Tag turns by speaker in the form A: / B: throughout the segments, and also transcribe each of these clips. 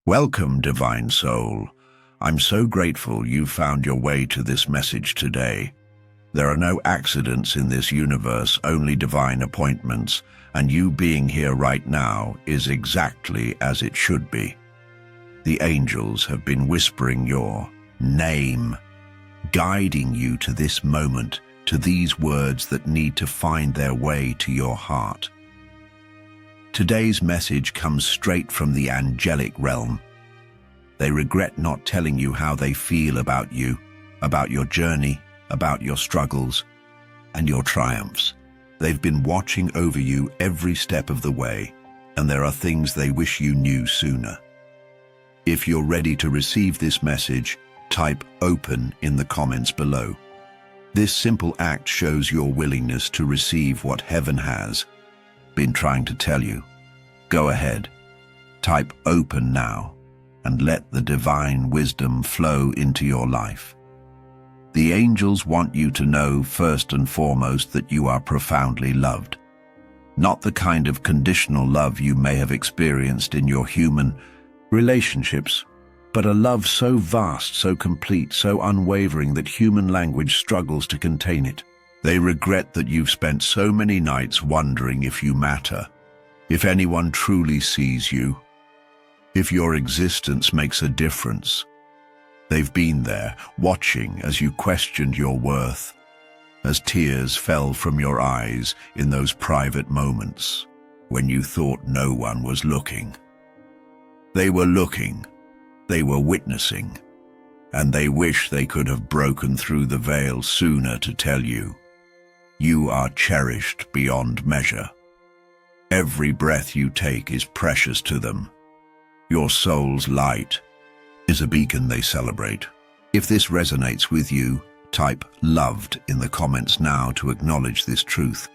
A: Welcome, divine soul. I'm so grateful you found your way to this message today. There are no accidents in this universe, only divine appointments, and you being here right now is exactly as it should be. The angels have been whispering your name, guiding you to this moment, to these words that need to find their way to your heart. Today's message comes straight from the angelic realm. They regret not telling you how they feel about you, about your journey, about your struggles, and your triumphs. They've been watching over you every step of the way, and there are things they wish you knew sooner. If you're ready to receive this message, type "open" in the comments below. This simple act shows your willingness to receive what heaven has been trying to tell you. Go ahead, type "open" now, and let the divine wisdom flow into your life. The angels want you to know first and foremost that you are profoundly loved. Not the kind of conditional love you may have experienced in your human relationships, but a love so vast, so complete, so unwavering that human language struggles to contain it. They regret that you've spent so many nights wondering if you matter, if anyone truly sees you, if your existence makes a difference. They've been there, watching as you questioned your worth, as tears fell from your eyes in those private moments when you thought no one was looking. They were looking, they were witnessing, and they wish they could have broken through the veil sooner to tell you, you are cherished beyond measure. Every breath you take is precious to them. Your soul's light is a beacon they celebrate. If this resonates with you, type "loved" in the comments now to acknowledge this truth.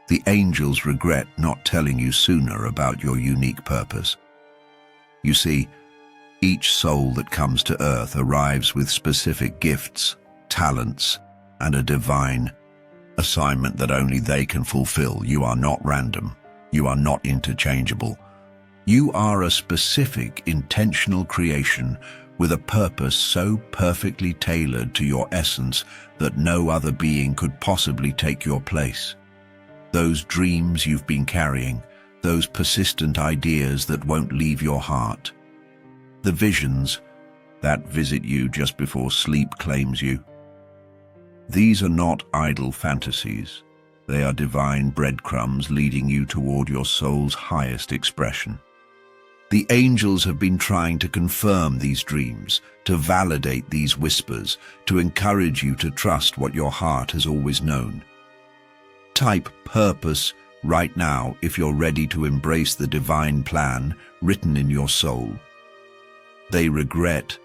A: The angels regret not telling you sooner about your unique purpose. You see, each soul that comes to earth arrives with specific gifts, talents, and a divine assignment that only they can fulfill. You are not random. You are not interchangeable. You are a specific, intentional creation with a purpose so perfectly tailored to your essence that no other being could possibly take your place. Those dreams you've been carrying, those persistent ideas that won't leave your heart, the visions that visit you just before sleep claims you. These are not idle fantasies. They are divine breadcrumbs leading you toward your soul's highest expression. The angels have been trying to confirm these dreams, to validate these whispers, to encourage you to trust what your heart has always known. Type "purpose" right now if you're ready to embrace the divine plan written in your soul. They regret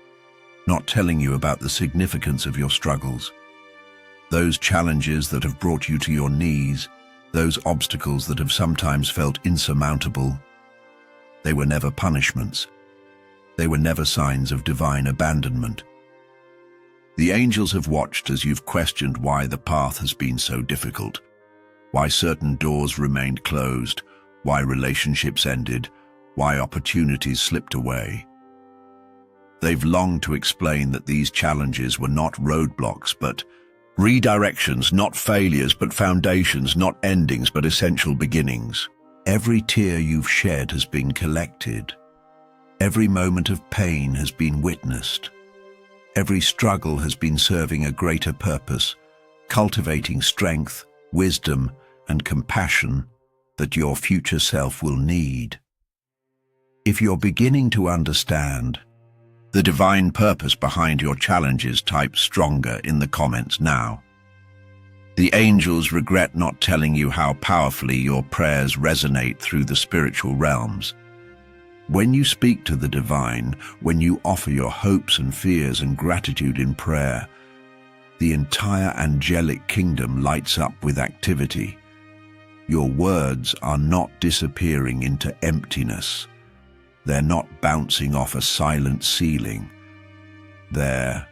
A: not telling you about the significance of your struggles, those challenges that have brought you to your knees, those obstacles that have sometimes felt insurmountable. They were never punishments. They were never signs of divine abandonment. The angels have watched as you've questioned why the path has been so difficult, why certain doors remained closed, why relationships ended, why opportunities slipped away. They've longed to explain that these challenges were not roadblocks, but redirections, not failures, but foundations, not endings, but essential beginnings. Every tear you've shed has been collected. Every moment of pain has been witnessed. Every struggle has been serving a greater purpose, cultivating strength, wisdom, and compassion that your future self will need. If you're beginning to understand the divine purpose behind your challenges, type "stronger" in the comments now. The angels regret not telling you how powerfully your prayers resonate through the spiritual realms. When you speak to the divine, when you offer your hopes and fears and gratitude in prayer, the entire angelic kingdom lights up with activity. Your words are not disappearing into emptiness. They're not bouncing off a silent ceiling. They're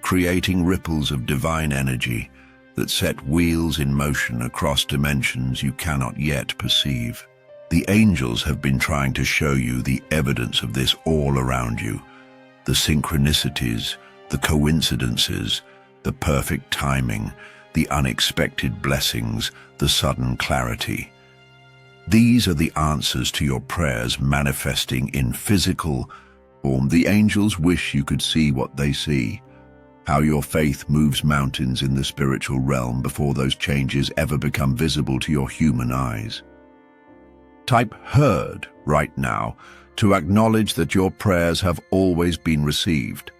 A: creating ripples of divine energy that set wheels in motion across dimensions you cannot yet perceive. The angels have been trying to show you the evidence of this all around you. The synchronicities, the coincidences, the perfect timing, the unexpected blessings, the sudden clarity. These are the answers to your prayers manifesting in physical form. The angels wish you could see what they see, how your faith moves mountains in the spiritual realm before those changes ever become visible to your human eyes. Type "heard" right now to acknowledge that your prayers have always been received.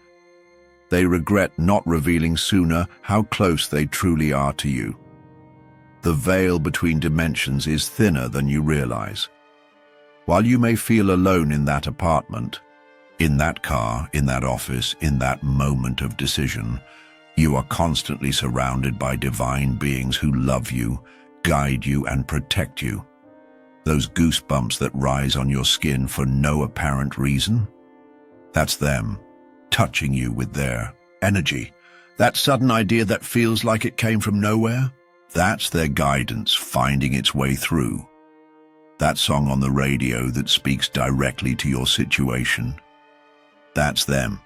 A: They regret not revealing sooner how close they truly are to you. The veil between dimensions is thinner than you realize. While you may feel alone in that apartment, in that car, in that office, in that moment of decision, you are constantly surrounded by divine beings who love you, guide you, and protect you. Those goosebumps that rise on your skin for no apparent reason? That's them, touching you with their energy. That sudden idea that feels like it came from nowhere? That's their guidance finding its way through. That song on the radio that speaks directly to your situation. That's them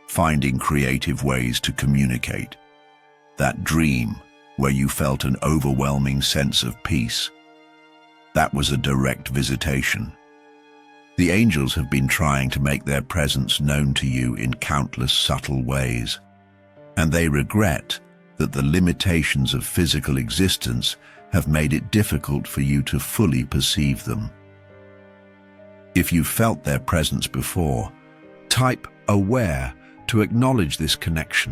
A: finding creative ways to communicate. That dream where you felt an overwhelming sense of peace. That was a direct visitation. The angels have been trying to make their presence known to you in countless subtle ways, and they regret that the limitations of physical existence have made it difficult for you to fully perceive them. If you felt their presence before, type "aware" to acknowledge this connection.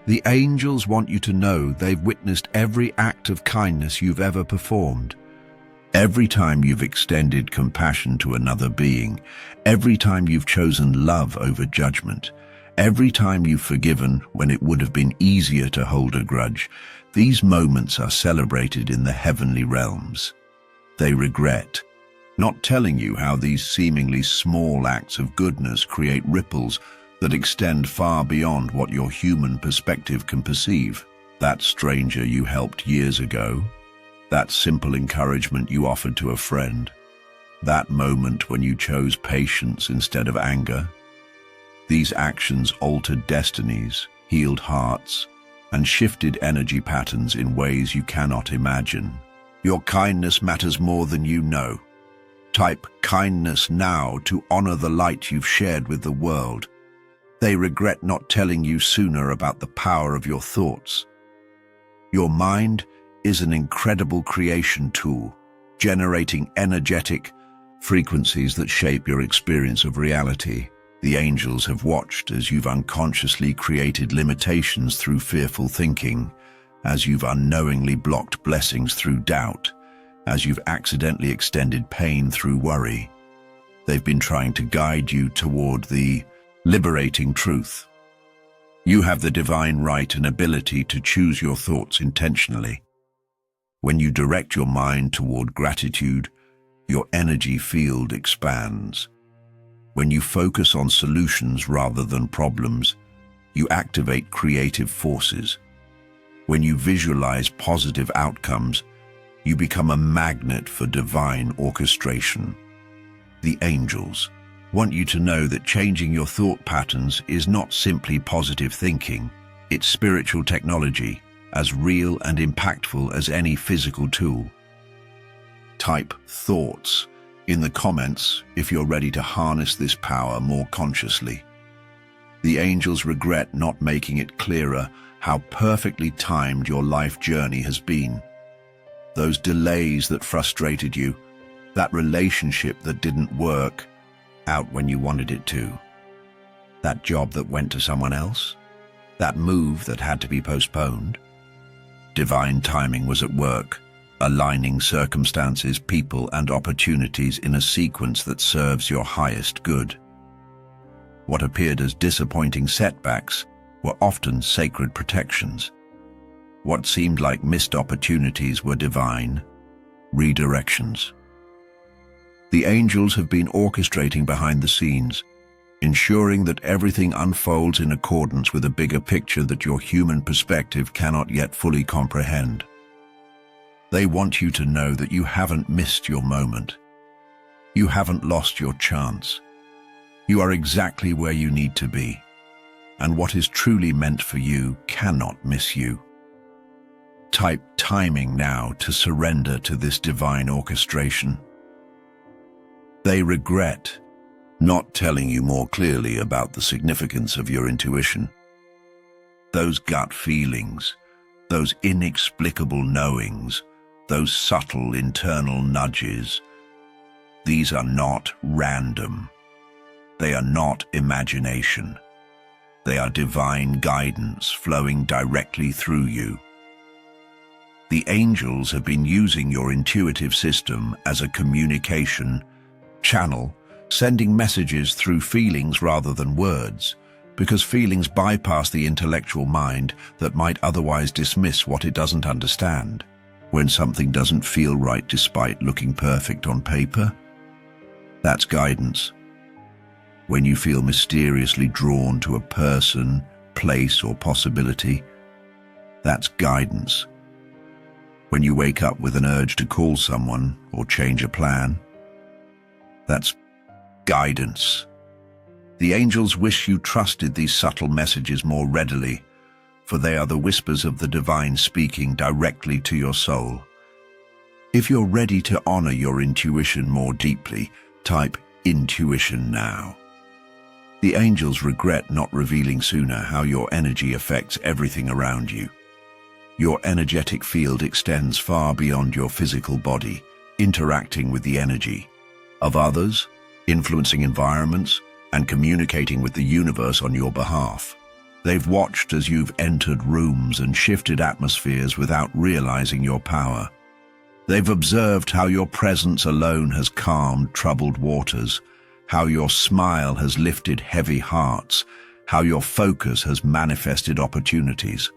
A: The angels want you to know they've witnessed every act of kindness you've ever performed. Every time you've extended compassion to another being, every time you've chosen love over judgment, every time you've forgiven when it would have been easier to hold a grudge, these moments are celebrated in the heavenly realms. They regret not telling you how these seemingly small acts of goodness create ripples that extend far beyond what your human perspective can perceive. That stranger you helped years ago, that simple encouragement you offered to a friend, that moment when you chose patience instead of anger. These actions altered destinies, healed hearts, and shifted energy patterns in ways you cannot imagine. Your kindness matters more than you know. Type "kindness" now to honor the light you've shared with the world. They regret not telling you sooner about the power of your thoughts. Your mind is an incredible creation tool, generating energetic frequencies that shape your experience of reality. The angels have watched as you've unconsciously created limitations through fearful thinking, as you've unknowingly blocked blessings through doubt, as you've accidentally extended pain through worry. They've been trying to guide you toward the liberating truth. You have the divine right and ability to choose your thoughts intentionally. When you direct your mind toward gratitude, your energy field expands. When you focus on solutions rather than problems, you activate creative forces. When you visualize positive outcomes, you become a magnet for divine orchestration. The angels want you to know that changing your thought patterns is not simply positive thinking, it's spiritual technology, as real and impactful as any physical tool. Type "thoughts" in the comments if you're ready to harness this power more consciously. The angels regret not making it clearer how perfectly timed your life journey has been. Those delays that frustrated you, that relationship that didn't work out when you wanted it to, that job that went to someone else, that move that had to be postponed. Divine timing was at work, aligning circumstances, people, and opportunities in a sequence that serves your highest good. What appeared as disappointing setbacks were often sacred protections. What seemed like missed opportunities were divine redirections. The angels have been orchestrating behind the scenes, ensuring that everything unfolds in accordance with a bigger picture that your human perspective cannot yet fully comprehend. They want you to know that you haven't missed your moment. You haven't lost your chance. You are exactly where you need to be, and what is truly meant for you cannot miss you. Type timing now to surrender to this divine orchestration. They regret not telling you more clearly about the significance of your intuition. Those gut feelings, those inexplicable knowings, those subtle internal nudges, these are not random. They are not imagination. They are divine guidance flowing directly through you. The angels have been using your intuitive system as a communication channel, sending messages through feelings rather than words, because feelings bypass the intellectual mind that might otherwise dismiss what it doesn't understand. When something doesn't feel right despite looking perfect on paper, that's guidance. When you feel mysteriously drawn to a person, place, or possibility, that's guidance. When you wake up with an urge to call someone or change a plan, that's guidance. The angels wish you trusted these subtle messages more readily, for they are the whispers of the divine speaking directly to your soul. If you're ready to honor your intuition more deeply, type intuition now. The angels regret not revealing sooner how your energy affects everything around you. Your energetic field extends far beyond your physical body, interacting with the energy of others, influencing environments, and communicating with the universe on your behalf. They've watched as you've entered rooms and shifted atmospheres without realizing your power. They've observed how your presence alone has calmed troubled waters, how your smile has lifted heavy hearts, how your focus has manifested opportunities.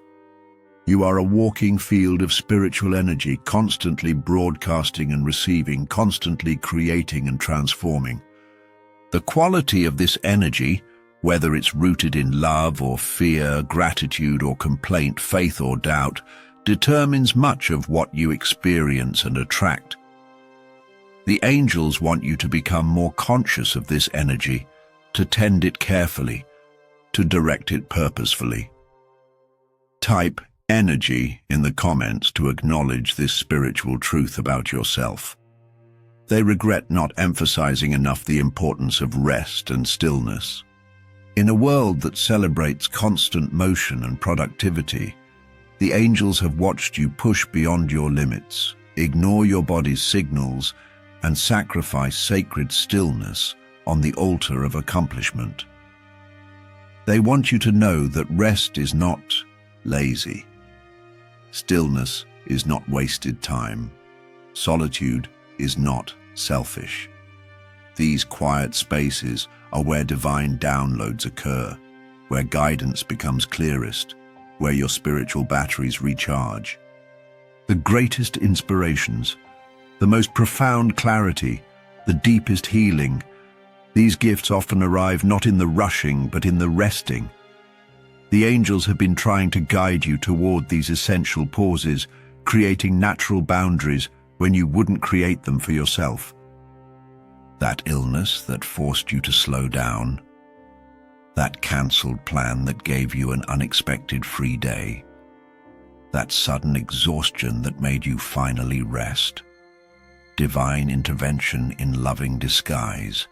A: You are a walking field of spiritual energy, constantly broadcasting and receiving, constantly creating and transforming. The quality of this energy, whether it's rooted in love or fear, gratitude or complaint, faith or doubt, determines much of what you experience and attract. The angels want you to become more conscious of this energy, to tend it carefully, to direct it purposefully. Type energy in the comments to acknowledge this spiritual truth about yourself. They regret not emphasizing enough the importance of rest and stillness. In a world that celebrates constant motion and productivity, the angels have watched you push beyond your limits, ignore your body's signals, and sacrifice sacred stillness on the altar of accomplishment. They want you to know that rest is not lazy. Stillness is not wasted time. Solitude is not selfish. These quiet spaces are where divine downloads occur, where guidance becomes clearest, where your spiritual batteries recharge. The greatest inspirations, the most profound clarity, the deepest healing, these gifts often arrive not in the rushing but in the resting. The angels have been trying to guide you toward these essential pauses, creating natural boundaries when you wouldn't create them for yourself. That illness that forced you to slow down, that cancelled plan that gave you an unexpected free day, that sudden exhaustion that made you finally rest. Divine intervention in loving disguise.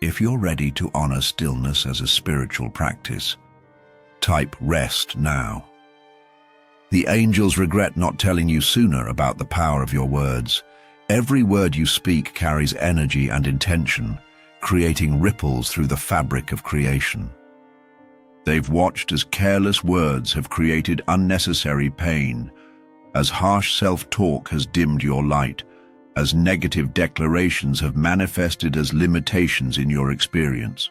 A: If you're ready to honor stillness as a spiritual practice, type rest now. The angels regret not telling you sooner about the power of your words. Every word you speak carries energy and intention, creating ripples through the fabric of creation. They've watched as careless words have created unnecessary pain, as harsh self-talk has dimmed your light, as negative declarations have manifested as limitations in your experience.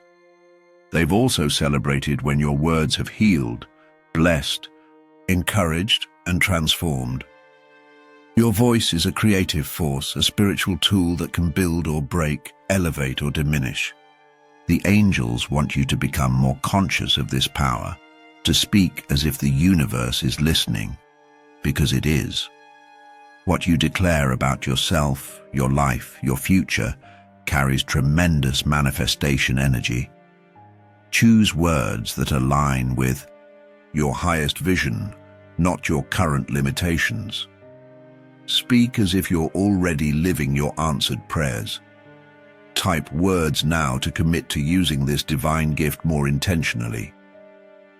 A: They've also celebrated when your words have healed, blessed, encouraged, and transformed. Your voice is a creative force, a spiritual tool that can build or break, elevate or diminish. The angels want you to become more conscious of this power, to speak as if the universe is listening, because it is. What you declare about yourself, your life, your future, carries tremendous manifestation energy. Choose words that align with your highest vision, not your current limitations. Speak as if you're already living your answered prayers. Type words now to commit to using this divine gift more intentionally.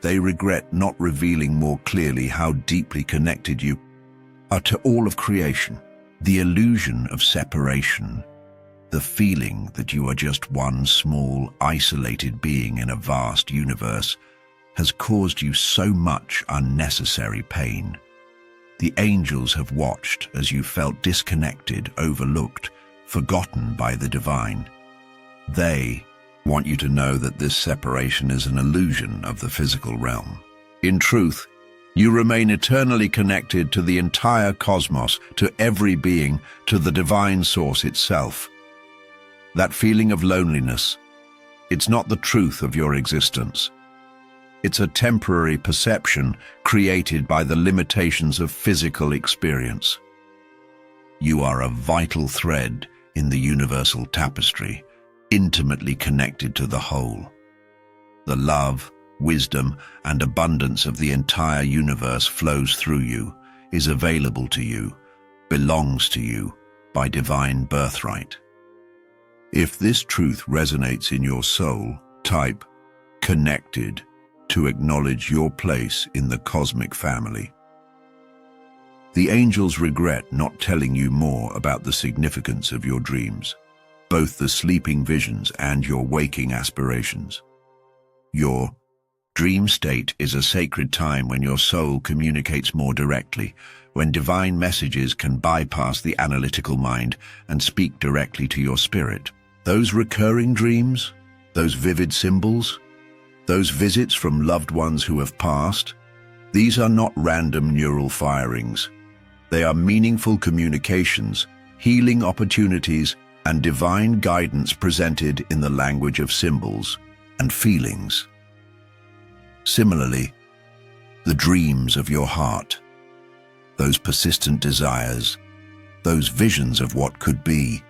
A: They regret not revealing more clearly how deeply connected you are to all of creation. The illusion of separation, the feeling that you are just one small, isolated being in a vast universe, has caused you so much unnecessary pain. The angels have watched as you felt disconnected, overlooked, forgotten by the divine. They want you to know that this separation is an illusion of the physical realm. In truth, you remain eternally connected to the entire cosmos, to every being, to the divine source itself. That feeling of loneliness, it's not the truth of your existence. It's a temporary perception created by the limitations of physical experience. You are a vital thread in the universal tapestry, intimately connected to the whole. The love, wisdom, and abundance of the entire universe flows through you, is available to you, belongs to you by divine birthright. If this truth resonates in your soul, type "connected" to acknowledge your place in the cosmic family. The angels regret not telling you more about the significance of your dreams, both the sleeping visions and your waking aspirations. Your dream state is a sacred time when your soul communicates more directly, when divine messages can bypass the analytical mind and speak directly to your spirit. Those recurring dreams, those vivid symbols, those visits from loved ones who have passed, these are not random neural firings. They are meaningful communications, healing opportunities, and divine guidance presented in the language of symbols and feelings. Similarly, the dreams of your heart, those persistent desires, those visions of what could be,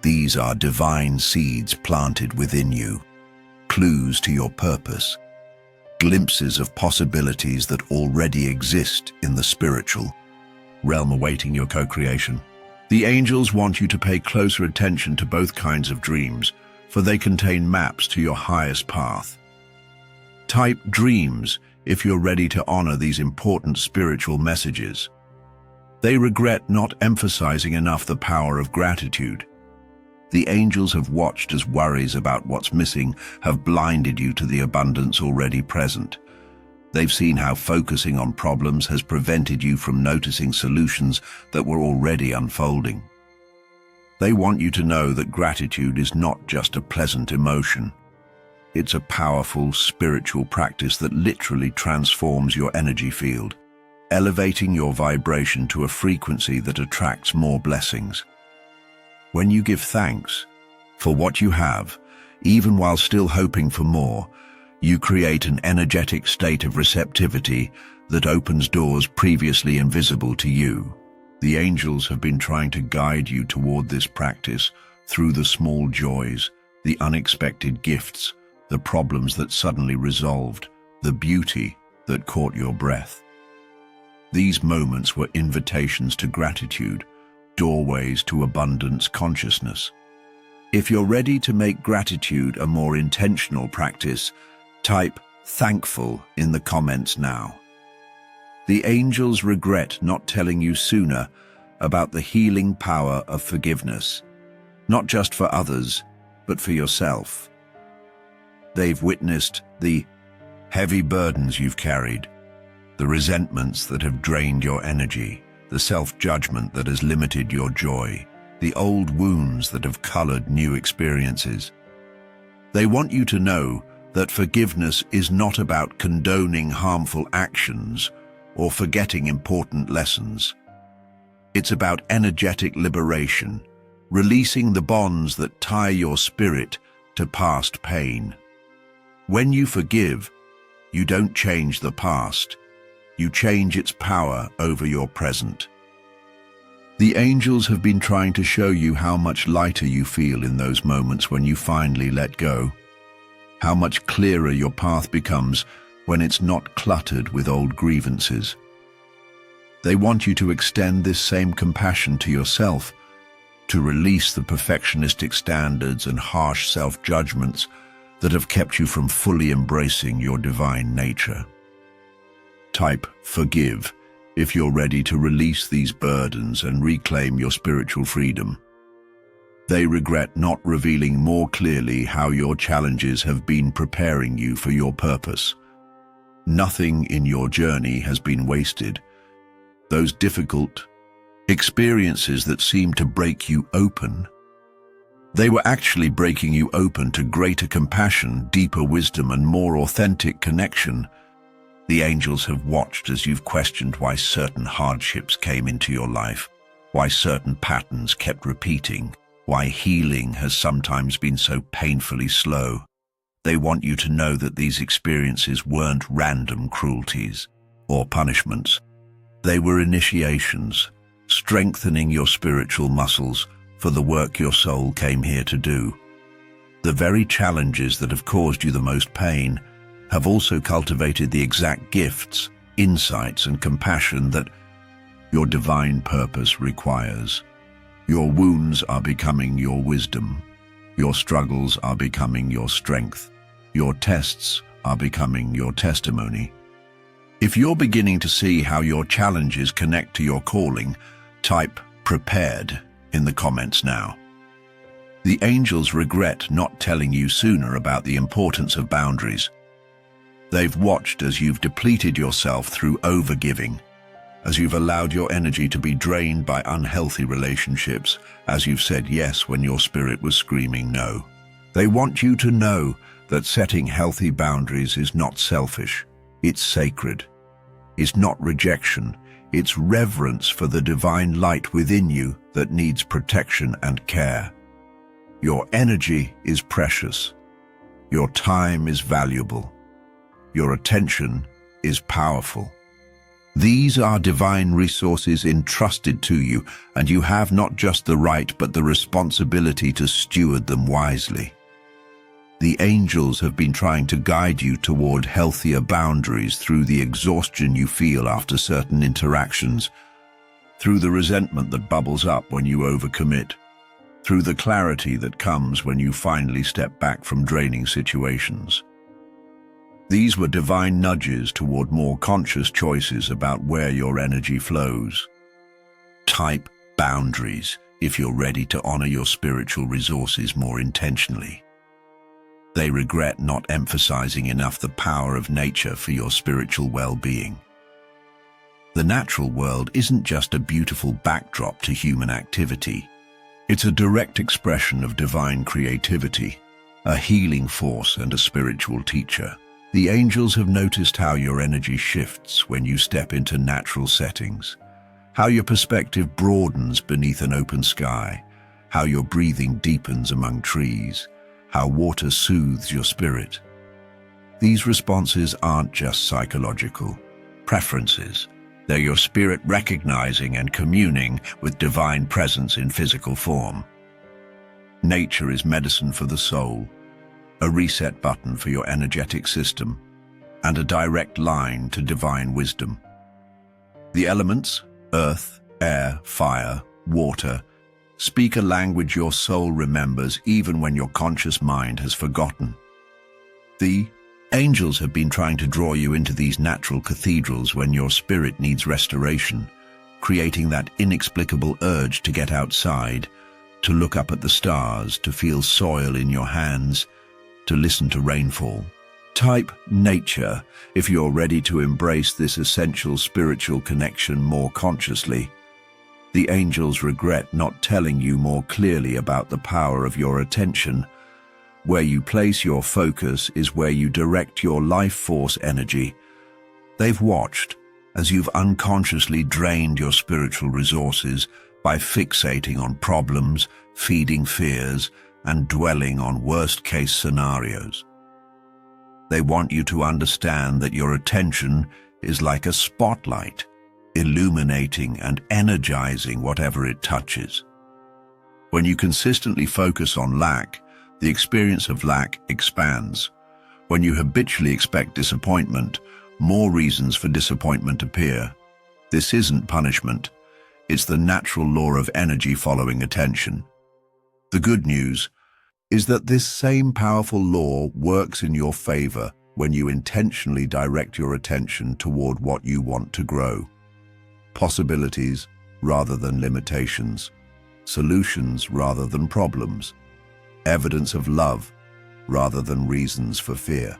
A: these are divine seeds planted within you, clues to your purpose, glimpses of possibilities that already exist in the spiritual realm awaiting your co-creation. The angels want you to pay closer attention to both kinds of dreams, for they contain maps to your highest path. Type "dreams" if you're ready to honor these important spiritual messages. They regret not emphasizing enough the power of gratitude. The angels have watched as worries about what's missing have blinded you to the abundance already present. They've seen how focusing on problems has prevented you from noticing solutions that were already unfolding. They want you to know that gratitude is not just a pleasant emotion. It's a powerful spiritual practice that literally transforms your energy field, elevating your vibration to a frequency that attracts more blessings. When you give thanks for what you have, even while still hoping for more, you create an energetic state of receptivity that opens doors previously invisible to you. The angels have been trying to guide you toward this practice through the small joys, the unexpected gifts, the problems that suddenly resolved, the beauty that caught your breath. These moments were invitations to gratitude, doorways to abundance consciousness. If you're ready to make gratitude a more intentional practice, type "thankful" in the comments now. The angels regret not telling you sooner about the healing power of forgiveness, not just for others, but for yourself. They've witnessed the heavy burdens you've carried, the resentments that have drained your energy, the self-judgment that has limited your joy, the old wounds that have colored new experiences. They want you to know that forgiveness is not about condoning harmful actions or forgetting important lessons. It's about energetic liberation, releasing the bonds that tie your spirit to past pain. When you forgive, you don't change the past. You change its power over your present. The angels have been trying to show you how much lighter you feel in those moments when you finally let go, how much clearer your path becomes when it's not cluttered with old grievances. They want you to extend this same compassion to yourself, to release the perfectionistic standards and harsh self-judgments that have kept you from fully embracing your divine nature. Type forgive if you're ready to release these burdens and reclaim your spiritual freedom. They regret not revealing more clearly how your challenges have been preparing you for your purpose. Nothing in your journey has been wasted. Those difficult experiences that seem to break you open, they were actually breaking you open to greater compassion, deeper wisdom, and more authentic connection. The angels have watched as you've questioned why certain hardships came into your life, why certain patterns kept repeating, why healing has sometimes been so painfully slow. They want you to know that these experiences weren't random cruelties or punishments. They were initiations, strengthening your spiritual muscles for the work your soul came here to do. The very challenges that have caused you the most pain have also cultivated the exact gifts, insights, and compassion that your divine purpose requires. Your wounds are becoming your wisdom. Your struggles are becoming your strength. Your tests are becoming your testimony. If you're beginning to see how your challenges connect to your calling, type prepared in the comments now. The angels regret not telling you sooner about the importance of boundaries. They've watched as you've depleted yourself through overgiving, as you've allowed your energy to be drained by unhealthy relationships, as you've said yes when your spirit was screaming no. They want you to know that setting healthy boundaries is not selfish, it's sacred. It's not rejection, it's reverence for the divine light within you that needs protection and care. Your energy is precious. Your time is valuable. Your attention is powerful. These are divine resources entrusted to you, and you have not just the right but the responsibility to steward them wisely. The angels have been trying to guide you toward healthier boundaries through the exhaustion you feel after certain interactions, through the resentment that bubbles up when you overcommit, through the clarity that comes when you finally step back from draining situations. These were divine nudges toward more conscious choices about where your energy flows. Type boundaries if you're ready to honor your spiritual resources more intentionally. They regret not emphasizing enough the power of nature for your spiritual well-being. The natural world isn't just a beautiful backdrop to human activity. It's a direct expression of divine creativity, a healing force and a spiritual teacher. The angels have noticed how your energy shifts when you step into natural settings, how your perspective broadens beneath an open sky, how your breathing deepens among trees, how water soothes your spirit. These responses aren't just psychological preferences. They're your spirit recognizing and communing with divine presence in physical form. Nature is medicine for the soul, a reset button for your energetic system, and a direct line to divine wisdom. The elements, earth, air, fire, water, speak a language your soul remembers even when your conscious mind has forgotten. The angels have been trying to draw you into these natural cathedrals when your spirit needs restoration, creating that inexplicable urge to get outside, to look up at the stars, to feel soil in your hands, to listen to rainfall. Type nature if you're ready to embrace this essential spiritual connection more consciously. The angels regret not telling you more clearly about the power of your attention. Where you place your focus is where you direct your life force energy. They've watched as you've unconsciously drained your spiritual resources by fixating on problems, feeding fears, and dwelling on worst-case scenarios. They want you to understand that your attention is like a spotlight. illuminating and energizing whatever it touches. When you consistently focus on lack, the experience of lack expands. When you habitually expect disappointment, more reasons for disappointment appear. This isn't punishment. It's the natural law of energy following attention. The good news is that this same powerful law works in your favor when you intentionally direct your attention toward what you want to grow. Possibilities rather than limitations, solutions rather than problems, evidence of love rather than reasons for fear.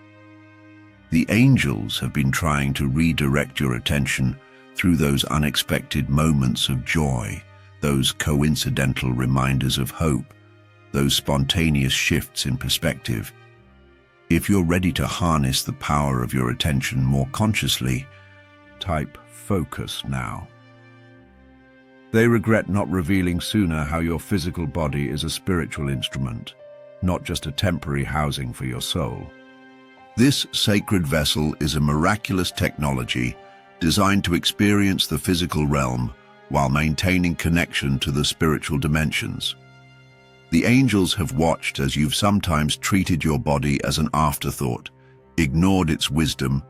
A: The angels have been trying to redirect your attention through those unexpected moments of joy, those coincidental reminders of hope, those spontaneous shifts in perspective. If you're ready to harness the power of your attention more consciously, type focus now. They regret not revealing sooner how your physical body is a spiritual instrument, not just a temporary housing for your soul. This sacred vessel is a miraculous technology designed to experience the physical realm while maintaining connection to the spiritual dimensions. The angels have watched as you've sometimes treated your body as an afterthought, ignored its wisdom,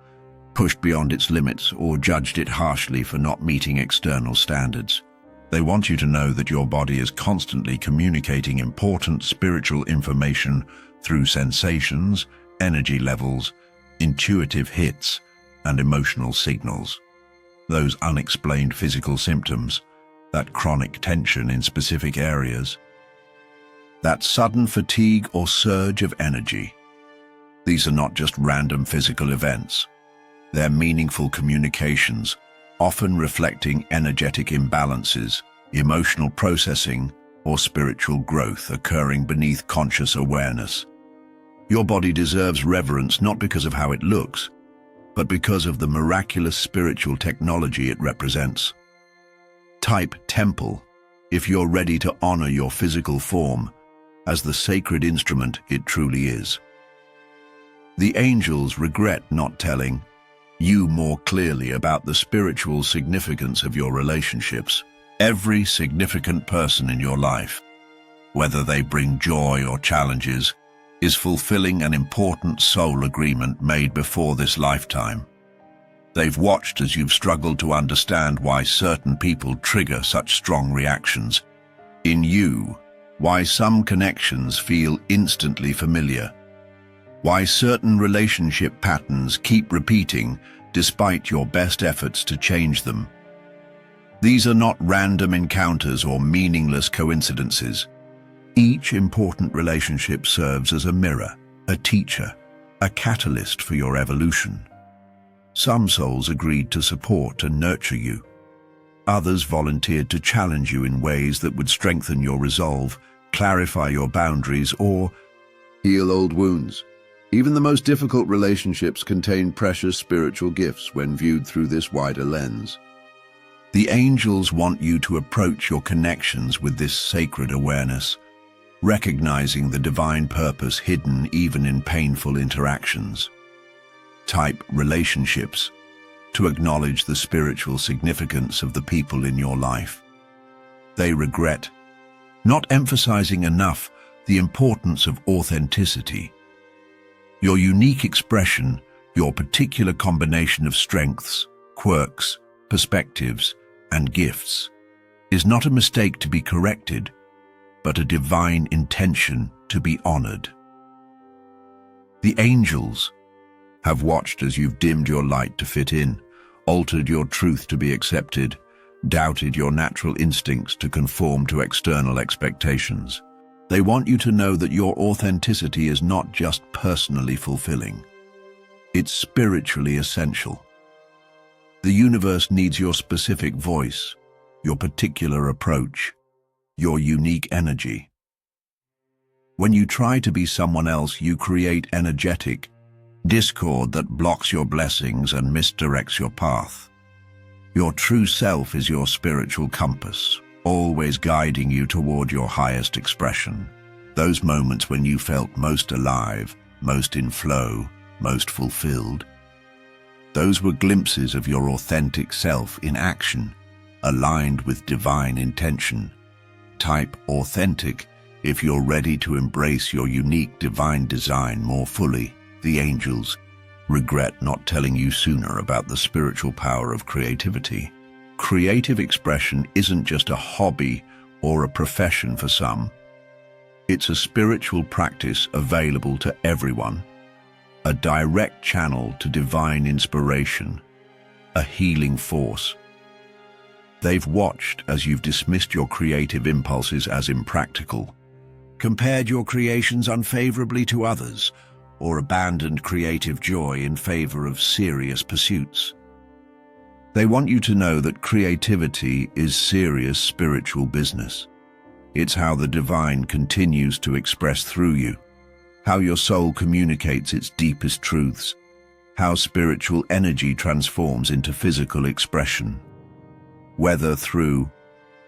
A: pushed beyond its limits, or judged it harshly for not meeting external standards. They want you to know that your body is constantly communicating important spiritual information through sensations, energy levels, intuitive hits, and emotional signals. Those unexplained physical symptoms, that chronic tension in specific areas, that sudden fatigue or surge of energy. These are not just random physical events. They're meaningful communications, often reflecting energetic imbalances, emotional processing, or spiritual growth occurring beneath conscious awareness. Your body deserves reverence not because of how it looks, but because of the miraculous spiritual technology it represents. Type temple if you're ready to honor your physical form as the sacred instrument it truly is. The angels regret not telling you more clearly about the spiritual significance of your relationships. Every significant person in your life, whether they bring joy or challenges, is fulfilling an important soul agreement made before this lifetime. They've watched as you've struggled to understand why certain people trigger such strong reactions in you, why some connections feel instantly familiar, why certain relationship patterns keep repeating despite your best efforts to change them. These are not random encounters or meaningless coincidences. Each important relationship serves as a mirror, a teacher, a catalyst for your evolution. Some souls agreed to support and nurture you. Others volunteered to challenge you in ways that would strengthen your resolve, clarify your boundaries, or heal old wounds. Even the most difficult relationships contain precious spiritual gifts when viewed through this wider lens. The angels want you to approach your connections with this sacred awareness, recognizing the divine purpose hidden even in painful interactions. Type relationships to acknowledge the spiritual significance of the people in your life. They regret not emphasizing enough the importance of authenticity. Your unique expression, your particular combination of strengths, quirks, perspectives, and gifts, is not a mistake to be corrected, but a divine intention to be honored. The angels have watched as you've dimmed your light to fit in, altered your truth to be accepted, doubted your natural instincts to conform to external expectations. They want you to know that your authenticity is not just personally fulfilling. It's spiritually essential. The universe needs your specific voice, your particular approach, your unique energy. When you try to be someone else, you create energetic discord that blocks your blessings and misdirects your path. Your true self is your spiritual compass, always guiding you toward your highest expression. Those moments when you felt most alive, most in flow, most fulfilled. Those were glimpses of your authentic self in action, aligned with divine intention. Type authentic if you're ready to embrace your unique divine design more fully. The angels regret not telling you sooner about the spiritual power of creativity. Creative expression isn't just a hobby or a profession for some. It's a spiritual practice available to everyone, a direct channel to divine inspiration, a healing force. They've watched as you've dismissed your creative impulses as impractical, compared your creations unfavorably to others, or abandoned creative joy in favor of serious pursuits. They want you to know that creativity is serious spiritual business. It's how the divine continues to express through you, how your soul communicates its deepest truths, how spiritual energy transforms into physical expression. Whether through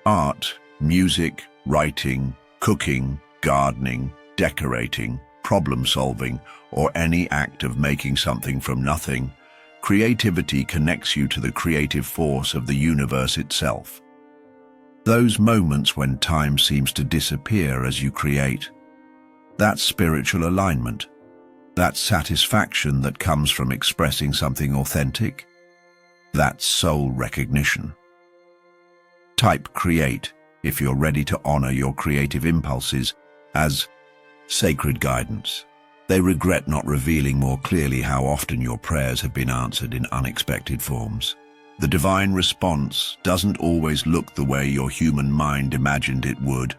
A: art, music, writing, cooking, gardening, decorating, problem-solving, or any act of making something from nothing, creativity connects you to the creative force of the universe itself. Those moments when time seems to disappear as you create, that spiritual alignment, that satisfaction that comes from expressing something authentic, that soul recognition. Type create if you're ready to honor your creative impulses as sacred guidance. They regret not revealing more clearly how often your prayers have been answered in unexpected forms. The divine response doesn't always look the way your human mind imagined it would.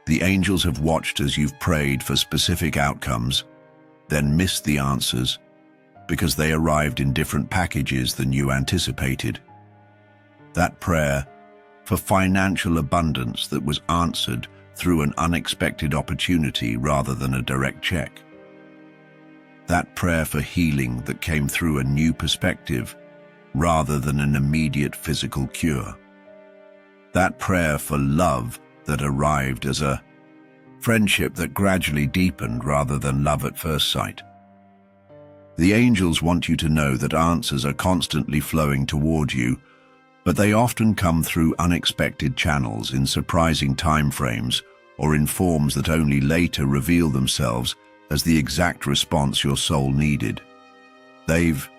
A: The angels have watched as you've prayed for specific outcomes, then missed the answers because they arrived in different packages than you anticipated. That prayer for financial abundance that was answered through an unexpected opportunity rather than a direct check. That prayer for healing that came through a new perspective rather than an immediate physical cure. That prayer for love that arrived as a friendship that gradually deepened rather than love at first sight. The angels want you to know that answers are constantly flowing toward you, but they often come through unexpected channels in surprising time frames or in forms that only later reveal themselves as the exact response your soul needed. They've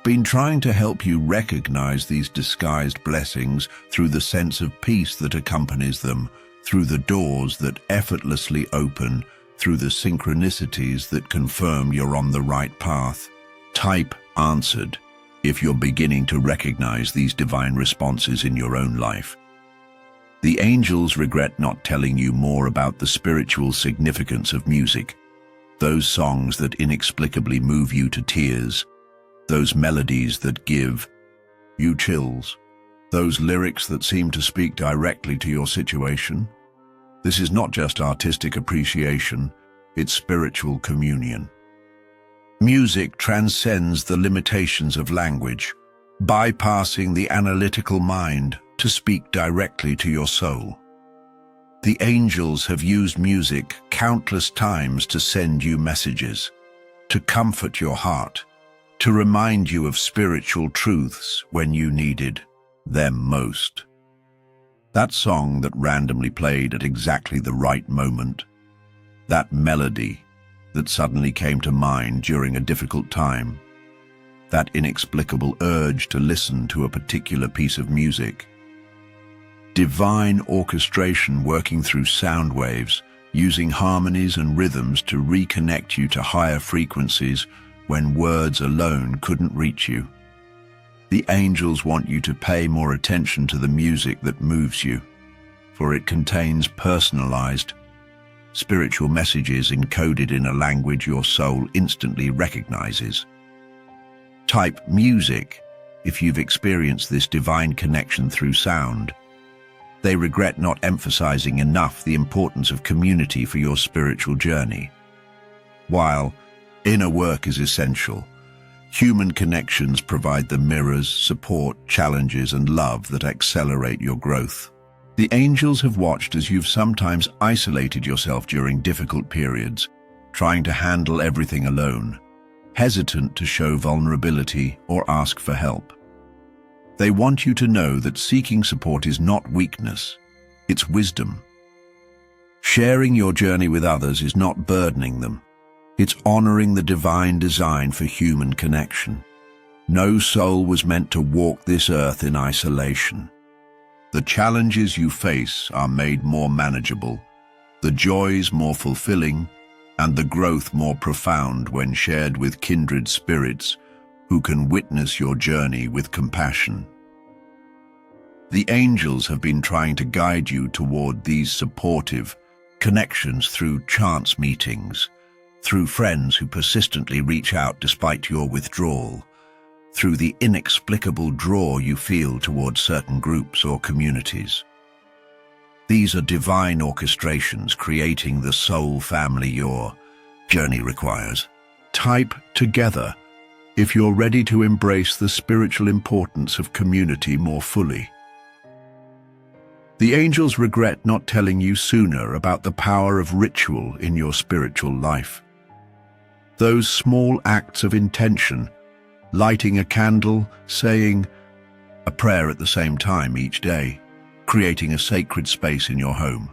A: been trying to help you recognize these disguised blessings through the sense of peace that accompanies them, through the doors that effortlessly open, through the synchronicities that confirm you're on the right path. Type answered if you're beginning to recognize these divine responses in your own life. The angels regret not telling you more about the spiritual significance of music, those songs that inexplicably move you to tears, those melodies that give you chills, those lyrics that seem to speak directly to your situation. This is not just artistic appreciation, it's spiritual communion. Music transcends the limitations of language, bypassing the analytical mind to speak directly to your soul. The angels have used music countless times to send you messages, to comfort your heart, to remind you of spiritual truths when you needed them most. That song that randomly played at exactly the right moment, that melody that suddenly came to mind during a difficult time, that inexplicable urge to listen to a particular piece of music. Divine orchestration working through sound waves, using harmonies and rhythms to reconnect you to higher frequencies when words alone couldn't reach you. The angels want you to pay more attention to the music that moves you, for it contains personalized, spiritual messages encoded in a language your soul instantly recognizes. Type music if you've experienced this divine connection through sound. They regret not emphasizing enough the importance of community for your spiritual journey. While inner work is essential, human connections provide the mirrors, support, challenges, and love that accelerate your growth. The angels have watched as you've sometimes isolated yourself during difficult periods, trying to handle everything alone. hesitant to show vulnerability or ask for help. They want you to know that seeking support is not weakness, it's wisdom. Sharing your journey with others is not burdening them. It's honoring the divine design for human connection. No soul was meant to walk this earth in isolation. The challenges you face are made more manageable, the joys more fulfilling, and the growth more profound when shared with kindred spirits who can witness your journey with compassion. The angels have been trying to guide you toward these supportive connections through chance meetings, through friends who persistently reach out despite your withdrawal, through the inexplicable draw you feel towards certain groups or communities. These are divine orchestrations creating the soul family your journey requires. Type together if you're ready to embrace the spiritual importance of community more fully. The angels regret not telling you sooner about the power of ritual in your spiritual life. Those small acts of intention, lighting a candle, saying a prayer at the same time each day, creating a sacred space in your home,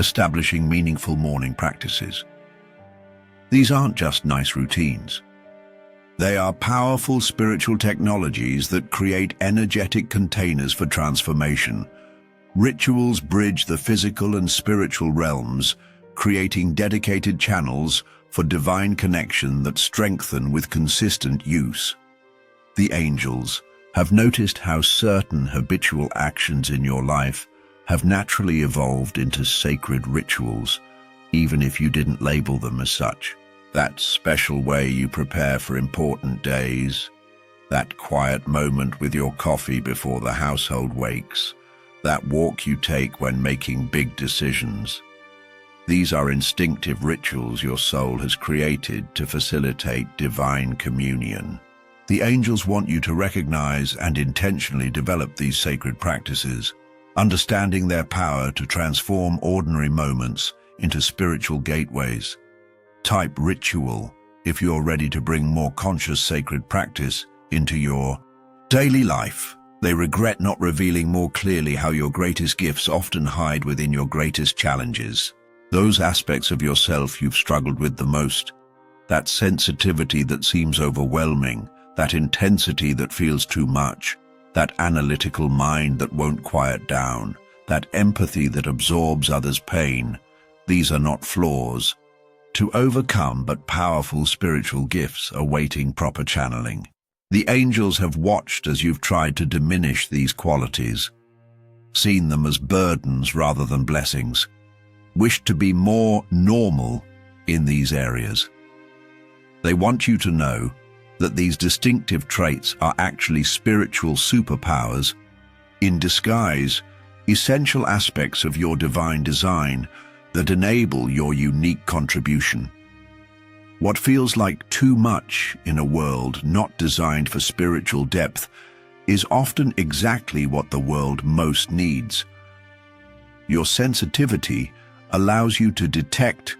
A: establishing meaningful morning practices. These aren't just nice routines. They are powerful spiritual technologies that create energetic containers for transformation. Rituals bridge the physical and spiritual realms, creating dedicated channels for divine connection that strengthen with consistent use. The angels have noticed how certain habitual actions in your life have naturally evolved into sacred rituals, even if you didn't label them as such. That special way you prepare for important days, that quiet moment with your coffee before the household wakes, that walk you take when making big decisions. These are instinctive rituals your soul has created to facilitate divine communion. The angels want you to recognize and intentionally develop these sacred practices, understanding their power to transform ordinary moments into spiritual gateways. Type ritual if you're ready to bring more conscious sacred practice into your daily life. They regret not revealing more clearly how your greatest gifts often hide within your greatest challenges. Those aspects of yourself you've struggled with the most, that sensitivity that seems overwhelming, that intensity that feels too much, that analytical mind that won't quiet down, that empathy that absorbs others' pain. These are not flaws to overcome, but powerful spiritual gifts awaiting proper channeling. The angels have watched as you've tried to diminish these qualities, seen them as burdens rather than blessings, wished to be more normal in these areas. They want you to know that these distinctive traits are actually spiritual superpowers in disguise, essential aspects of your divine design that enable your unique contribution. What feels like too much in a world not designed for spiritual depth is often exactly what the world most needs. Your sensitivity allows you to detect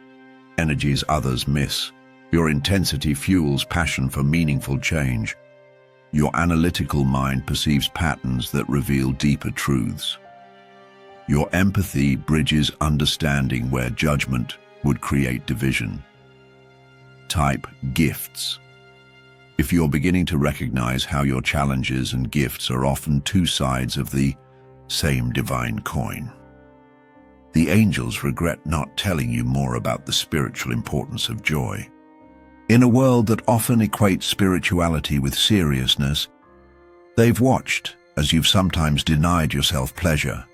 A: energies others miss. Your intensity fuels passion for meaningful change. Your analytical mind perceives patterns that reveal deeper truths. Your empathy bridges understanding where judgment would create division. Type gifts if you're beginning to recognize how your challenges and gifts are often two sides of the same divine coin. The angels regret not telling you more about the spiritual importance of joy. In a world that often equates spirituality with seriousness, they've watched as you've sometimes denied yourself pleasure,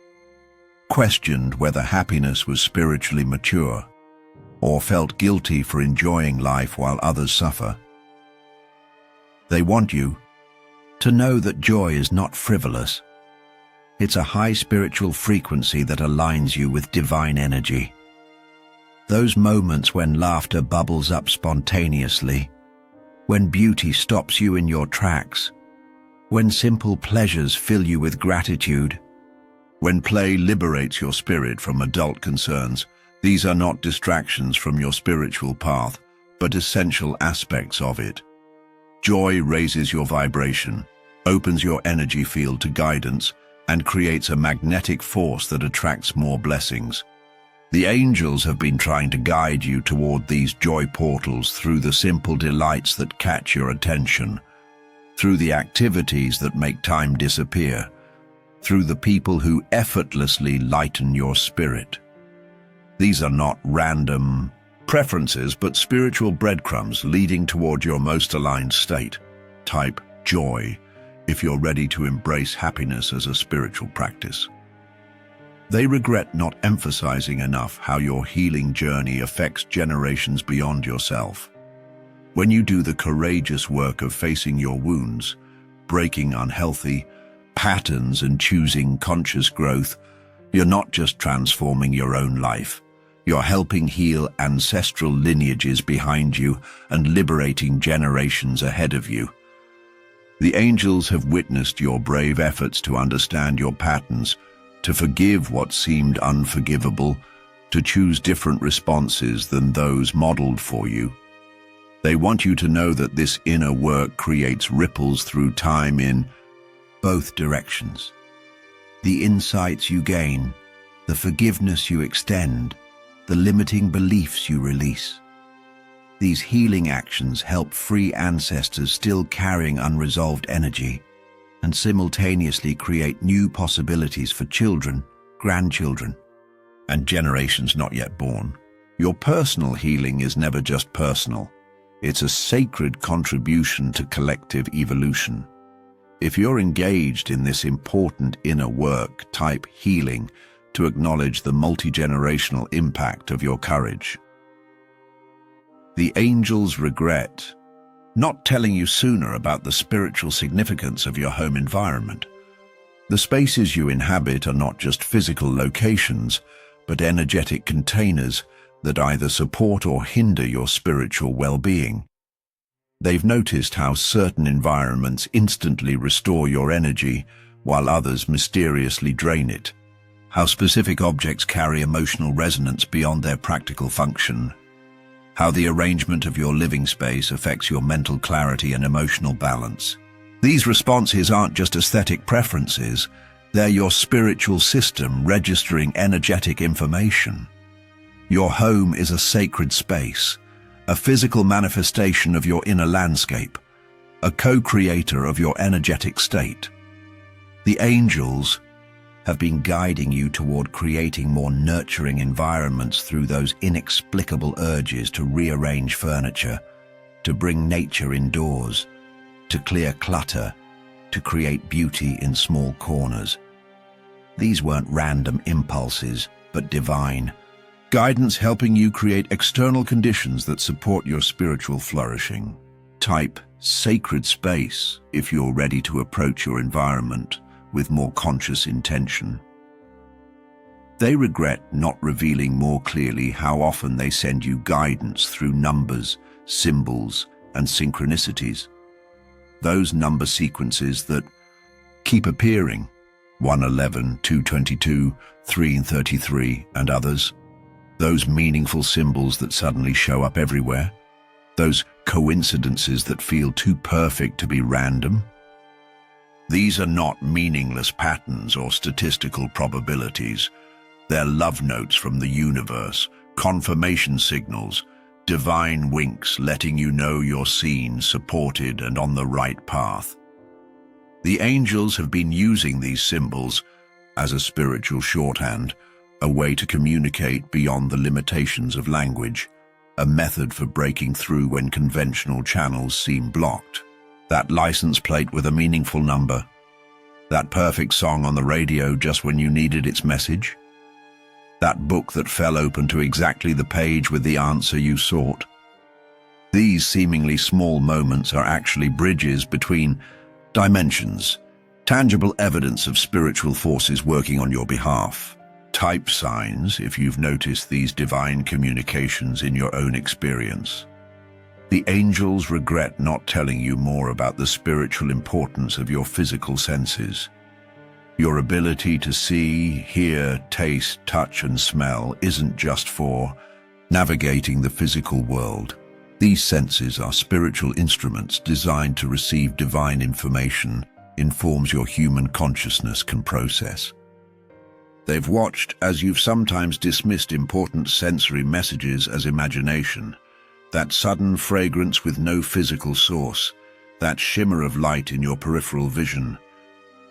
A: questioned whether happiness was spiritually mature, or felt guilty for enjoying life while others suffer. They want you to know that joy is not frivolous. It's a high spiritual frequency that aligns you with divine energy. Those moments when laughter bubbles up spontaneously, when beauty stops you in your tracks, when simple pleasures fill you with gratitude, when play liberates your spirit from adult concerns. These are not distractions from your spiritual path, but essential aspects of it. Joy raises your vibration, opens your energy field to guidance, and creates a magnetic force that attracts more blessings. The angels have been trying to guide you toward these joy portals through the simple delights that catch your attention, through the activities that make time disappear, through the people who effortlessly lighten your spirit. These are not random preferences, but spiritual breadcrumbs leading toward your most aligned state. Type joy if you're ready to embrace happiness as a spiritual practice. They regret not emphasizing enough how your healing journey affects generations beyond yourself. When you do the courageous work of facing your wounds, breaking unhealthy patterns and choosing conscious growth, you're not just transforming your own life. You're helping heal ancestral lineages behind you and liberating generations ahead of you. The angels have witnessed your brave efforts to understand your patterns, to forgive what seemed unforgivable, to choose different responses than those modeled for you. They want you to know that this inner work creates ripples through time in both directions. The insights you gain, the forgiveness you extend, the limiting beliefs you release. These healing actions help free ancestors still carrying unresolved energy and simultaneously create new possibilities for children, grandchildren, and generations not yet born. Your personal healing is never just personal. It's a sacred contribution to collective evolution. If you're engaged in this important inner work, type healing to acknowledge the multi-generational impact of your courage. The angels regret not telling you sooner about the spiritual significance of your home environment. The spaces you inhabit are not just physical locations, but energetic containers that either support or hinder your spiritual well-being. They've noticed how certain environments instantly restore your energy, while others mysteriously drain it. How specific objects carry emotional resonance beyond their practical function. How the arrangement of your living space affects your mental clarity and emotional balance. These responses aren't just aesthetic preferences, they're your spiritual system registering energetic information. Your home is a sacred space, a physical manifestation of your inner landscape, a co-creator of your energetic state. The angels have been guiding you toward creating more nurturing environments through those inexplicable urges to rearrange furniture, to bring nature indoors, to clear clutter, to create beauty in small corners. These weren't random impulses, but divine guidance helping you create external conditions that support your spiritual flourishing. Type sacred space if you're ready to approach your environment with more conscious intention. They regret not revealing more clearly how often they send you guidance through numbers, symbols, and synchronicities. Those number sequences that keep appearing, 111, 222, 3 and 33, and others. Those meaningful symbols that suddenly show up everywhere. Those coincidences that feel too perfect to be random. These are not meaningless patterns or statistical probabilities. They're love notes from the universe, confirmation signals, divine winks letting you know you're seen, supported, and on the right path. The angels have been using these symbols as a spiritual shorthand, a way to communicate beyond the limitations of language, a method for breaking through when conventional channels seem blocked. That license plate with a meaningful number. That perfect song on the radio just when you needed its message. That book that fell open to exactly the page with the answer you sought. These seemingly small moments are actually bridges between dimensions, tangible evidence of spiritual forces working on your behalf. Type signs if you've noticed these divine communications in your own experience. The angels regret not telling you more about the spiritual importance of your physical senses. Your ability to see, hear, taste, touch, and smell isn't just for navigating the physical world. These senses are spiritual instruments designed to receive divine information in forms your human consciousness can process. They've watched as you've sometimes dismissed important sensory messages as imagination, that sudden fragrance with no physical source, that shimmer of light in your peripheral vision,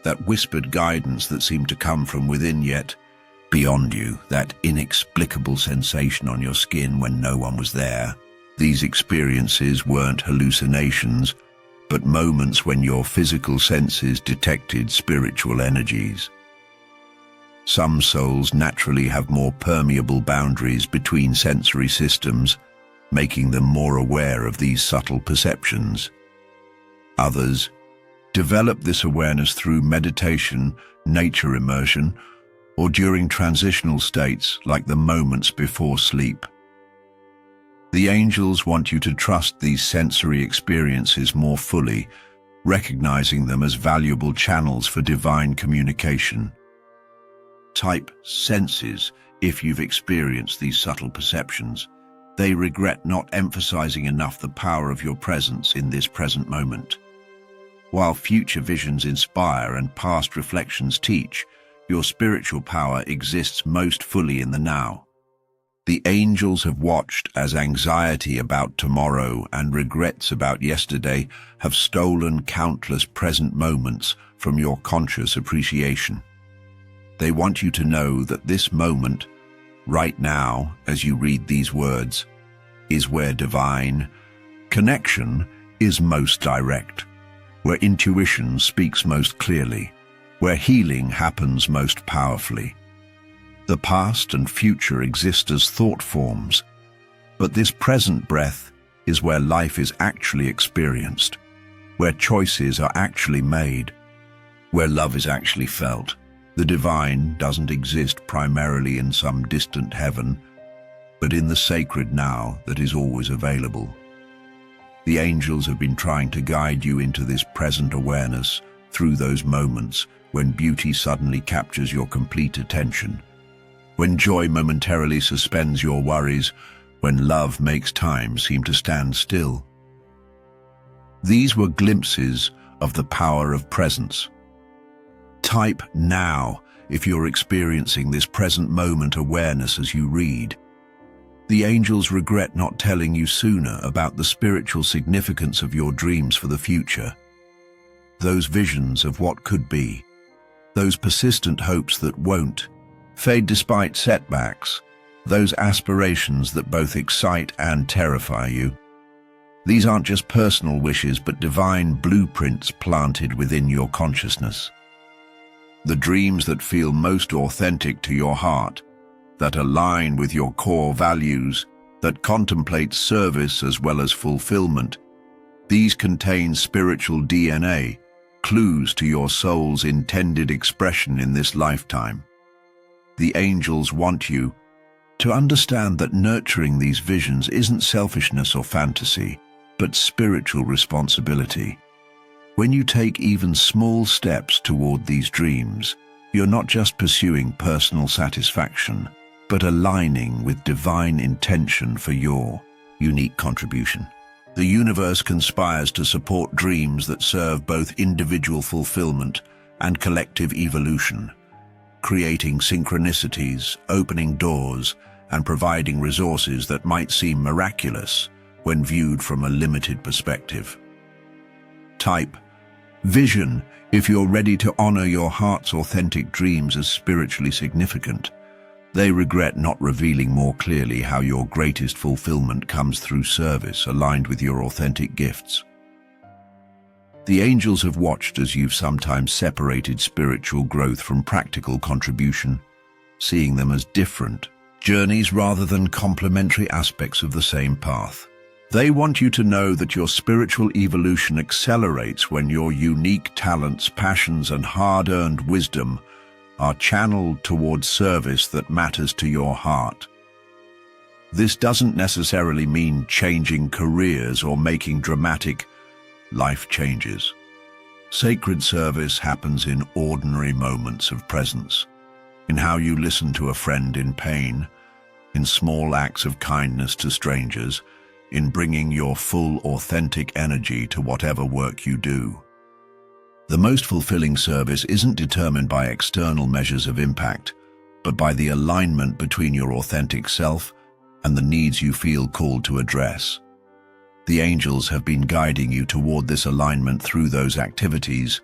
A: that whispered guidance that seemed to come from within yet beyond you, that inexplicable sensation on your skin when no one was there. These experiences weren't hallucinations, but moments when your physical senses detected spiritual energies. Some souls naturally have more permeable boundaries between sensory systems, making them more aware of these subtle perceptions. Others develop this awareness through meditation, nature immersion, or during transitional states like the moments before sleep. The angels want you to trust these sensory experiences more fully, recognizing them as valuable channels for divine communication. Type senses if you've experienced these subtle perceptions. They regret not emphasizing enough the power of your presence in this present moment. While future visions inspire and past reflections teach, your spiritual power exists most fully in the now. The angels have watched as anxiety about tomorrow and regrets about yesterday have stolen countless present moments from your conscious appreciation. They want you to know that this moment, right now, as you read these words, is where divine connection is most direct, where intuition speaks most clearly, where healing happens most powerfully. The past and future exist as thought forms, but this present breath is where life is actually experienced, where choices are actually made, where love is actually felt. The divine doesn't exist primarily in some distant heaven, but in the sacred now that is always available. The angels have been trying to guide you into this present awareness through those moments when beauty suddenly captures your complete attention, when joy momentarily suspends your worries, when love makes time seem to stand still. These were glimpses of the power of presence. Type now if you're experiencing this present moment awareness as you read. The angels regret not telling you sooner about the spiritual significance of your dreams for the future. Those visions of what could be, those persistent hopes that won't fade despite setbacks, those aspirations that both excite and terrify you. These aren't just personal wishes, but divine blueprints planted within your consciousness. The dreams that feel most authentic to your heart, that align with your core values, that contemplate service as well as fulfillment, these contain spiritual DNA, clues to your soul's intended expression in this lifetime. The angels want you to understand that nurturing these visions isn't selfishness or fantasy, but spiritual responsibility. When you take even small steps toward these dreams, you're not just pursuing personal satisfaction, but aligning with divine intention for your unique contribution. The universe conspires to support dreams that serve both individual fulfillment and collective evolution, creating synchronicities, opening doors, and providing resources that might seem miraculous when viewed from a limited perspective. Type vision if you're ready to honor your heart's authentic dreams as spiritually significant. They regret not revealing more clearly how your greatest fulfillment comes through service aligned with your authentic gifts. The angels have watched as you've sometimes separated spiritual growth from practical contribution, seeing them as different journeys rather than complementary aspects of the same path. They want you to know that your spiritual evolution accelerates when your unique talents, passions, and hard-earned wisdom are channeled towards service that matters to your heart. This doesn't necessarily mean changing careers or making dramatic life changes. Sacred service happens in ordinary moments of presence, in how you listen to a friend in pain, in small acts of kindness to strangers, in bringing your full, authentic energy to whatever work you do. The most fulfilling service isn't determined by external measures of impact, but by the alignment between your authentic self and the needs you feel called to address. The angels have been guiding you toward this alignment through those activities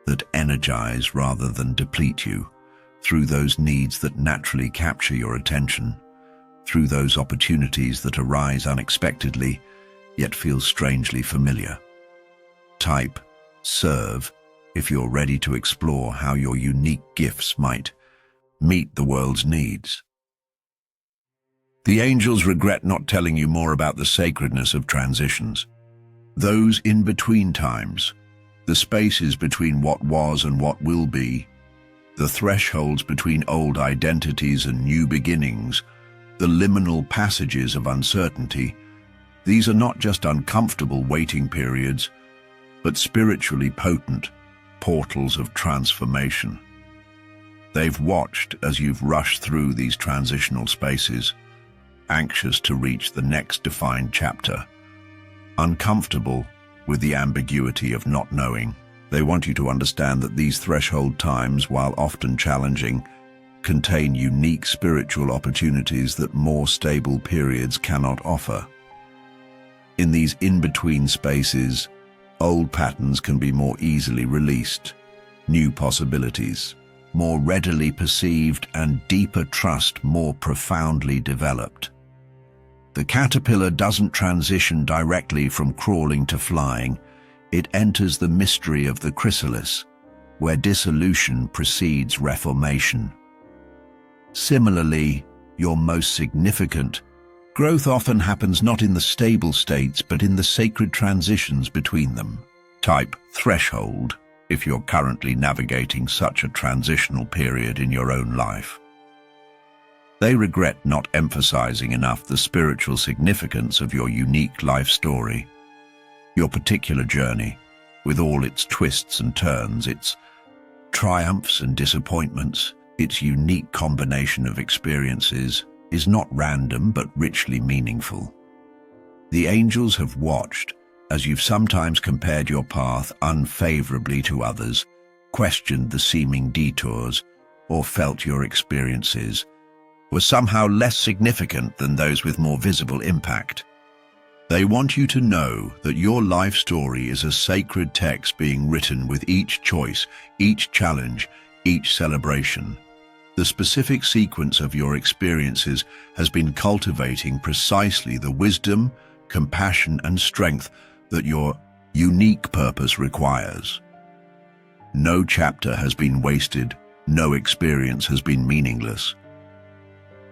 A: that energize rather than deplete you, through those needs that naturally capture your attention, through those opportunities that arise unexpectedly, yet feel strangely familiar. Type serve if you're ready to explore how your unique gifts might meet the world's needs. The angels regret not telling you more about the sacredness of transitions. Those in-between times, the spaces between what was and what will be, the thresholds between old identities and new beginnings, the liminal passages of uncertainty, these are not just uncomfortable waiting periods, but spiritually potent portals of transformation. They've watched as you've rushed through these transitional spaces, anxious to reach the next defined chapter. Uncomfortable with the ambiguity of not knowing, they want you to understand that these threshold times, while often challenging, contain unique spiritual opportunities that more stable periods cannot offer. In these in-between spaces, old patterns can be more easily released, new possibilities more readily perceived, and deeper trust more profoundly developed. The caterpillar doesn't transition directly from crawling to flying. It enters the mystery of the chrysalis, where dissolution precedes reformation. Similarly, your most significant growth often happens not in the stable states, but in the sacred transitions between them. Type threshold if you're currently navigating such a transitional period in your own life. They regret not emphasizing enough the spiritual significance of your unique life story, your particular journey, with all its twists and turns, its triumphs and disappointments. Its unique combination of experiences is not random but richly meaningful. The angels have watched as you've sometimes compared your path unfavorably to others, questioned the seeming detours, or felt your experiences were somehow less significant than those with more visible impact. They want you to know that your life story is a sacred text being written with each choice, each challenge, each celebration. The specific sequence of your experiences has been cultivating precisely the wisdom, compassion, and strength that your unique purpose requires. No chapter has been wasted, no experience has been meaningless.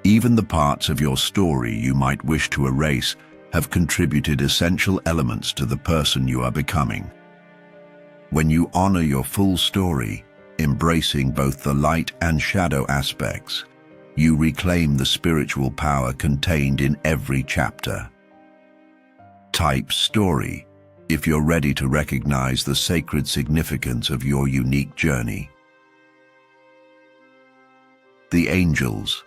A: Even the parts of your story you might wish to erase have contributed essential elements to the person you are becoming. When you honor your full story, embracing both the light and shadow aspects, you reclaim the spiritual power contained in every chapter. Type story if you're ready to recognize the sacred significance of your unique journey. The angels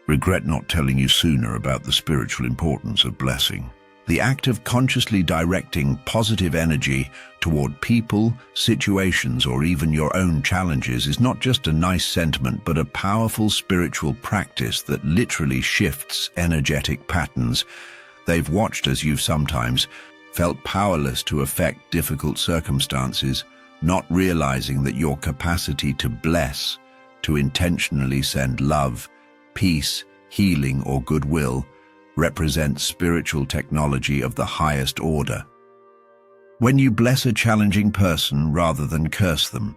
A: regret not telling you sooner about the spiritual importance of blessing. The act of consciously directing positive energy toward people, situations, or even your own challenges is not just a nice sentiment, but a powerful spiritual practice that literally shifts energetic patterns. They've watched as you've sometimes felt powerless to affect difficult circumstances, not realizing that your capacity to bless, to intentionally send love, peace, healing, or goodwill represents spiritual technology of the highest order. When you bless a challenging person rather than curse them,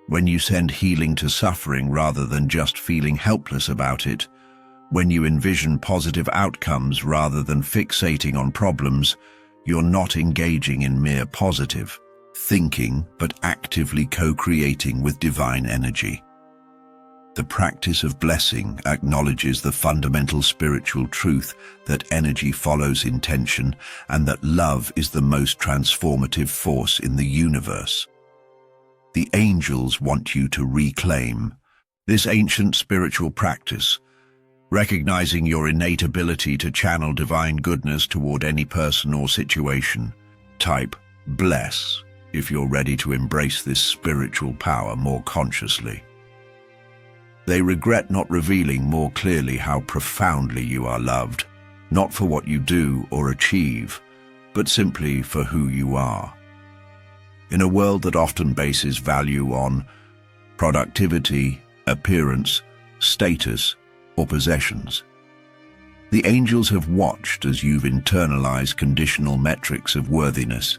A: when you send healing to suffering rather than just feeling helpless about it, when you envision positive outcomes rather than fixating on problems, you're not engaging in mere positive thinking, but actively co-creating with divine energy. The practice of blessing acknowledges the fundamental spiritual truth that energy follows intention and that love is the most transformative force in the universe. The angels want you to reclaim this ancient spiritual practice, recognizing your innate ability to channel divine goodness toward any person or situation. Type bless if you're ready to embrace this spiritual power more consciously. They regret not revealing more clearly how profoundly you are loved, not for what you do or achieve, but simply for who you are. In a world that often bases value on productivity, appearance, status, or possessions, the angels have watched as you've internalized conditional metrics of worthiness,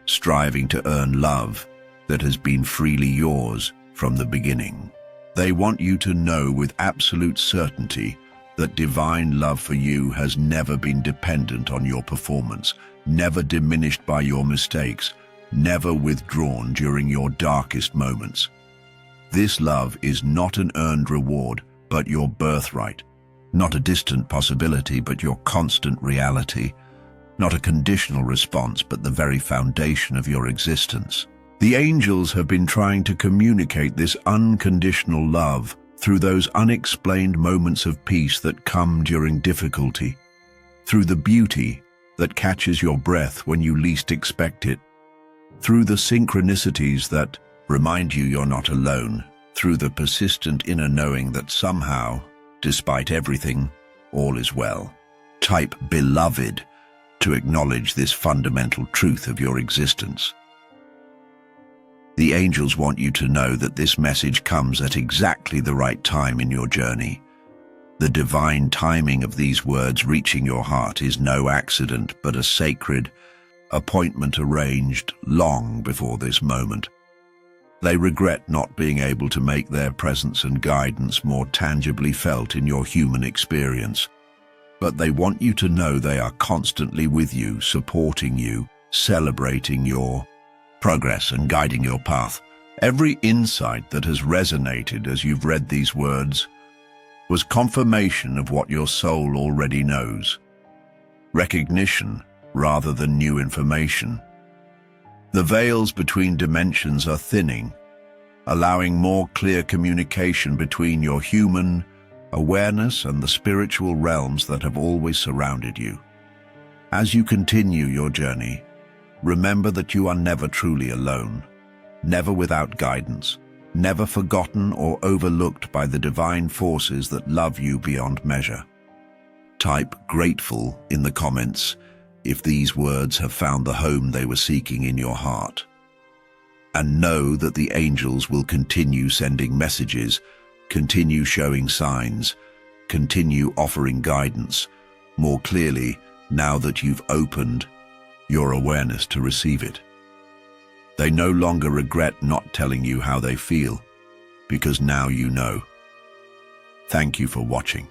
A: striving to earn love that has been freely yours from the beginning. They want you to know with absolute certainty that divine love for you has never been dependent on your performance, never diminished by your mistakes, never withdrawn during your darkest moments. This love is not an earned reward, but your birthright, not a distant possibility, but your constant reality, not a conditional response, but the very foundation of your existence. The angels have been trying to communicate this unconditional love through those unexplained moments of peace that come during difficulty, through the beauty that catches your breath when you least expect it, through the synchronicities that remind you you're not alone, through the persistent inner knowing that somehow, despite everything, all is well. Type beloved to acknowledge this fundamental truth of your existence. The angels want you to know that this message comes at exactly the right time in your journey. The divine timing of these words reaching your heart is no accident, but a sacred appointment arranged long before this moment. They regret not being able to make their presence and guidance more tangibly felt in your human experience. But they want you to know they are constantly with you, supporting you, celebrating your progress and guiding your path. Every insight that has resonated as you've read these words was confirmation of what your soul already knows. Recognition rather than new information. The veils between dimensions are thinning, allowing more clear communication between your human awareness and the spiritual realms that have always surrounded you. As you continue your journey, remember that you are never truly alone, never without guidance, never forgotten or overlooked by the divine forces that love you beyond measure. Type grateful in the comments if these words have found the home they were seeking in your heart. And know that the angels will continue sending messages, continue showing signs, continue offering guidance more clearly now that you've opened your awareness to receive it. They no longer regret not telling you how they feel, because now you know. Thank you for watching.